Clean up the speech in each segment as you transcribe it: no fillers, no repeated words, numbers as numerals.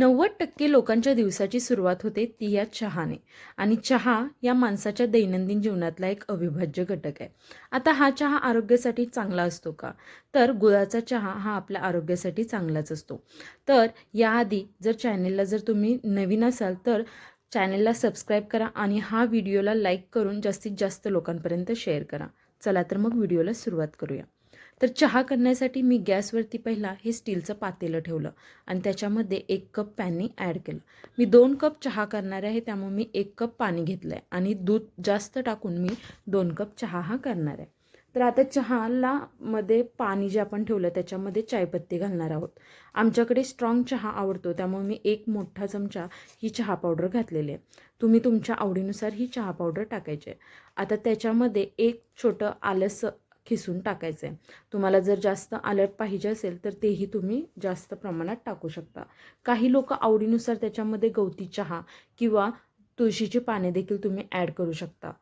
90% लोकांच्या दिवसाची सुरुवात होते ती या चहाने आणि चहा या माणसाच्या दैनंदिन जीवनातला एक अविभाज्य घटक आहे. आता हा चहा आरोग्यासाठी चांगला असतो का? तर गुळाचा चहा हा आपल्या आरोग्यासाठी चांगलाच असतो. तर याआधी जर तुम्ही नवीन असाल तर चॅनलला सबस्क्राईब करा आणि हा व्हिडिओला लाईक करून जास्तीत जास्त लोकांपर्यंत शेअर करा. चला तर मग व्हिडिओला सुरुवात करूया. तर चहा करण्यासाठी मी गॅसवरती पहिला हे स्टीलचं पातेलं ठेवलं आणि त्याच्यामध्ये 1 कप पाणी ॲड केलं. मी 2 कप चहा करणार आहे, त्यामुळे मी 1 कप पाणी घेतलं आहे आणि दूध जास्त टाकून मी 2 कप चहा हा करणार आहे. तर आता चहाला मध्ये पाणी जे आपण ठेवलं त्याच्यामध्ये चायपत्ती घालणार आहोत. आमच्याकडे स्ट्रॉंग चहा आवडतो, त्यामुळे मी 1 मोठा चमचा ही चहा पावडर घातलेली आहे. तुम्ही तुमच्या आवडीनुसार ही चहा पावडर टाकायची आहे. आता त्याच्यामध्ये 1 छोटं आलं खिसून टाकायचं आहे. तुम्हाला जर जास्त आलं पाहिजे असेल तर तेही तुम्ही जास्त प्रमाणात टाकू शकता. काही लोक आवडीनुसार त्याच्यामध्ये गवती चहा किंवा तुळशीची पाने देखील तुम्ही ॲड करू शकता.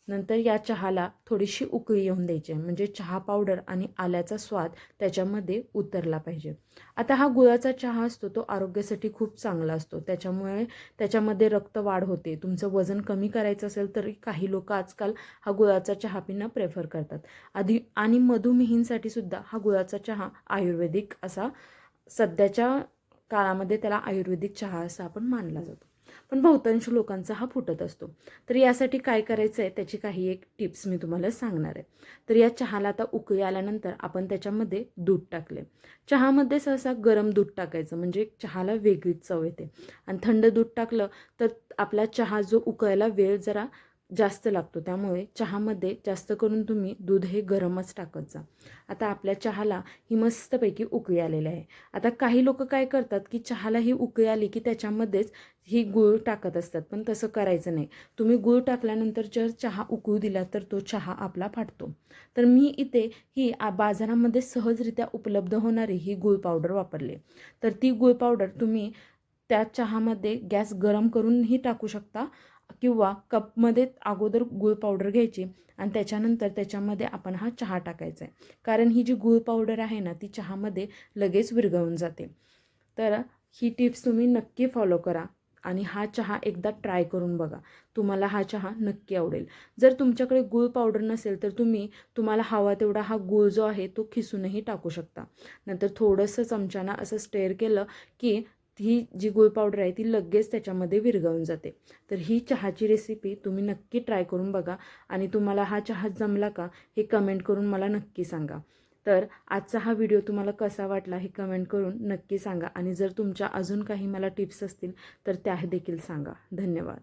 नंतर या चहाला थोडीशी उकळी येऊन द्यायची आहे, म्हणजे चहा पावडर आणि आल्याचा स्वाद त्याच्यामध्ये उतरला पाहिजे. आता हा गुळाचा चहा असतो तो आरोग्यासाठी खूप चांगला असतो. त्याच्यामुळे त्याच्यामध्ये रक्तवाढ होते. तुमचं वजन कमी करायचं असेल तरी काही लोक आजकाल हा गुळाचा चहा पिणं प्रेफर करतात. आणि मधुमेहींसाठी सुद्धा हा गुळाचा चहा आयुर्वेदिक असा सध्याच्या काळामध्ये त्याला आयुर्वेदिक चहा असा आपण मानला जातो. पण बहुतांश लोकांचा हा फुटत असतो. तर यासाठी काय करायचं आहे त्याची काही एक टिप्स मी तुम्हाला सांगणार आहे. तर या चहाला आता उकळी आल्यानंतर आपण त्याच्यामध्ये दूध टाकले. चहामध्ये सहसा गरम दूध टाकायचं, म्हणजे चहाला वेगळीच चव येते. आणि थंड दूध टाकलं तर आपला चहा जो उकळायला वेळ जरा जास्त लागतो, त्यामुळे चहामध्ये जास्त करून तुम्ही दूध हे गरमच टाकत जा. आता आपल्या चहाला ही मस्तपैकी उकळी आलेली आहे. आता काही लोक काय करतात की चहाला ही उकळी आली की त्याच्यामध्येच ही गूळ टाकत असतात, पण तसं करायचं नाही. तुम्ही गूळ टाकल्यानंतर जर चहा उकळू दिला तर तो चहा आपला फाटतो. तर मी इथे ही बाजारामध्ये सहजरित्या उपलब्ध होणारी ही गूळ पावडर वापरली. तर ती गूळ पावडर तुम्ही त्या चहामध्ये गॅस गरम करूनही टाकू शकता किंवा कपमध्ये अगोदर गूळ पावडर घ्यायची आणि त्याच्यानंतर त्याच्यामध्ये आपण हा चहा टाकायचा आहे. कारण ही जी गूळ पावडर आहे ना ती चहामध्ये लगेच विरघळून जाते. तर ही टिप्स तुम्ही नक्की फॉलो करा आणि हा चहा एकदा ट्राय करून बघा. तुम्हाला हा चहा नक्की आवडेल. जर तुमच्याकडे गूळ पावडर नसेल तर तुम्हाला हवा तेवढा हा गूळ जो आहे तो खिसूनही टाकू शकता. नंतर थोडंसं चमच्यानं असं स्टेअर केलं की ही जी गूळ पावडर आहे ती लगेच त्याच्यामध्ये विरघळून जाते. तर ही चहाची रेसिपी तुम्ही नक्की ट्राय करून बघा आणि तुम्हाला हा चहा जमला का हे कमेंट करून मला नक्की सांगा. तर आजचा हा व्हिडिओ तुम्हाला कसा वाटला हे कमेंट करून नक्की सांगा आणि जर तुमच्या अजून काही मला टिप्स असतील तर त्या देखील सांगा. धन्यवाद.